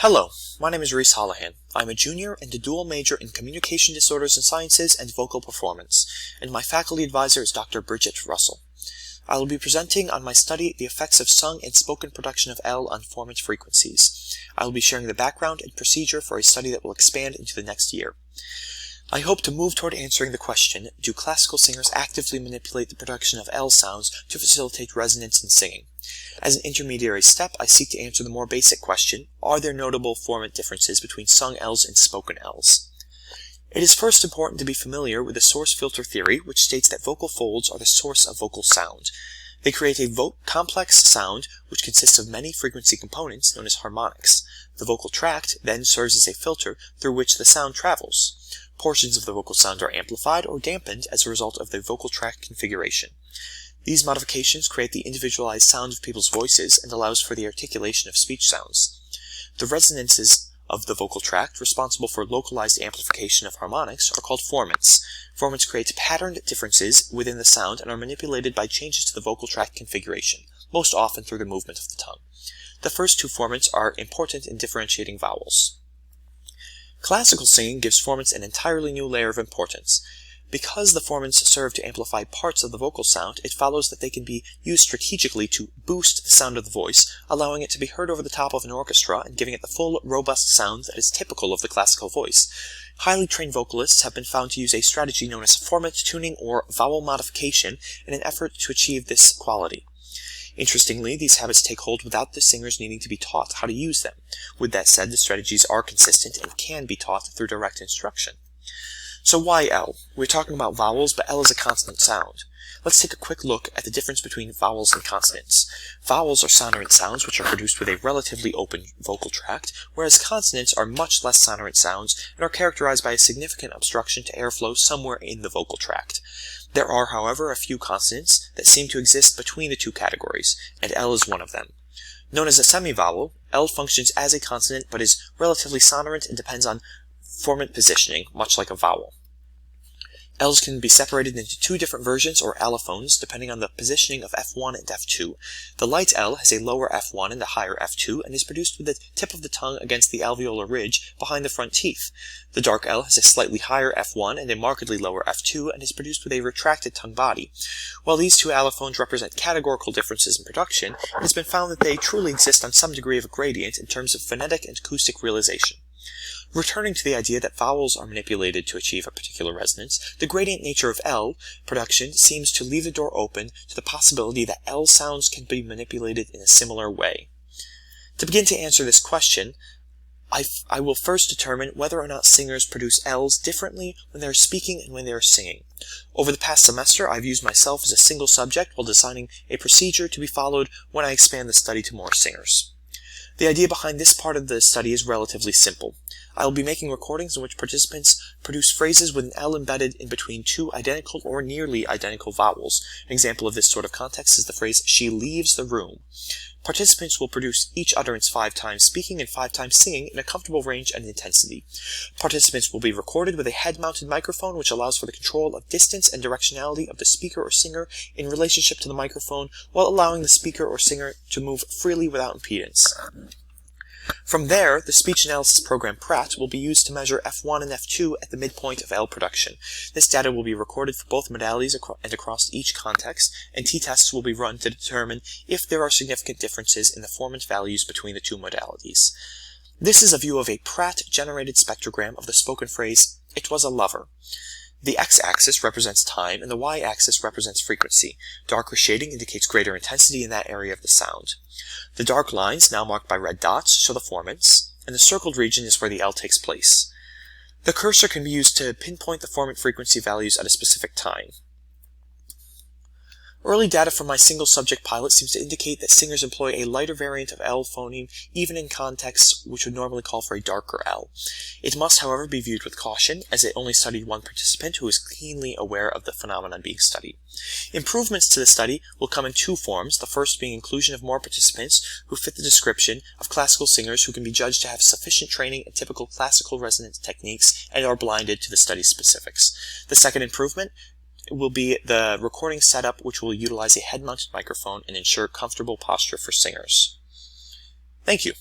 Hello, my name is Reese Holahan. I'm a junior and a dual major in Communication Disorders and Sciences and Vocal Performance, and my faculty advisor is Dr. Bridget Russell. I will be presenting on my study, The Effects of Sung and Spoken Production of L on Formant Frequencies. I will be sharing the background and procedure for a study that will expand into the next year. I hope to move toward answering the question, do classical singers actively manipulate the production of L sounds to facilitate resonance in singing? As an intermediary step, I seek to answer the more basic question, are there notable formant differences between sung Ls and spoken Ls? It is first important to be familiar with the source filter theory, which states that vocal folds are the source of vocal sound. They create a complex sound which consists of many frequency components known as harmonics. The vocal tract then serves as a filter through which the sound travels. Portions of the vocal sound are amplified or dampened as a result of the vocal tract configuration. These modifications create the individualized sound of people's voices and allows for the articulation of speech sounds. The resonances of the vocal tract responsible for localized amplification of harmonics are called formants. Formants create patterned differences within the sound and are manipulated by changes to the vocal tract configuration, most often through the movement of the tongue. The first two formants are important in differentiating vowels. Classical singing gives formants an entirely new layer of importance. Because the formants serve to amplify parts of the vocal sound, it follows that they can be used strategically to boost the sound of the voice, allowing it to be heard over the top of an orchestra and giving it the full, robust sound that is typical of the classical voice. Highly trained vocalists have been found to use a strategy known as formant tuning or vowel modification in an effort to achieve this quality. Interestingly, these habits take hold without the singers needing to be taught how to use them. With that said, the strategies are consistent and can be taught through direct instruction. So why L? We're talking about vowels, but L is a consonant sound. Let's take a quick look at the difference between vowels and consonants. Vowels are sonorant sounds which are produced with a relatively open vocal tract, whereas consonants are much less sonorant sounds and are characterized by a significant obstruction to airflow somewhere in the vocal tract. There are, however, a few consonants that seem to exist between the two categories, and L is one of them. Known as a semivowel, L functions as a consonant but is relatively sonorant and depends on formant positioning, much like a vowel. L's can be separated into two different versions, or allophones, depending on the positioning of F1 and F2. The light L has a lower F1 and a higher F2, and is produced with the tip of the tongue against the alveolar ridge behind the front teeth. The dark L has a slightly higher F1 and a markedly lower F2, and is produced with a retracted tongue body. While these two allophones represent categorical differences in production, it has been found that they truly exist on some degree of a gradient in terms of phonetic and acoustic realization. Returning to the idea that vowels are manipulated to achieve a particular resonance, the gradient nature of L production seems to leave the door open to the possibility that L sounds can be manipulated in a similar way. To begin to answer this question, I will first determine whether or not singers produce L's differently when they are speaking and when they are singing. Over the past semester, I've used myself as a single subject while designing a procedure to be followed when I expand the study to more singers. The idea behind this part of the study is relatively simple. I will be making recordings in which participants produce phrases with an L embedded in between two identical or nearly identical vowels. An example of this sort of context is the phrase, "she leaves the room." Participants will produce each utterance 5 times speaking and 5 times singing in a comfortable range and intensity. Participants will be recorded with a head-mounted microphone which allows for the control of distance and directionality of the speaker or singer in relationship to the microphone, while allowing the speaker or singer to move freely without impedance. From there, the speech analysis program PRAT will be used to measure F1 and F2 at the midpoint of L production. This data will be recorded for both modalities and across each context, and t-tests will be run to determine if there are significant differences in the formant values between the two modalities. This is a view of a PRAT-generated spectrogram of the spoken phrase, "it was a lover." The x-axis represents time, and the y-axis represents frequency. Darker shading indicates greater intensity in that area of the sound. The dark lines, now marked by red dots, show the formants, and the circled region is where the L takes place. The cursor can be used to pinpoint the formant frequency values at a specific time. Early data from my single-subject pilot seems to indicate that singers employ a lighter variant of L phoneme even in contexts which would normally call for a darker L. It must, however, be viewed with caution, as it only studied one participant who was keenly aware of the phenomenon being studied. Improvements to the study will come in two forms, the first being inclusion of more participants who fit the description of classical singers who can be judged to have sufficient training in typical classical resonance techniques and are blinded to the study specifics. The second improvement will be the recording setup, which will utilize a head-mounted microphone and ensure comfortable posture for singers. Thank you.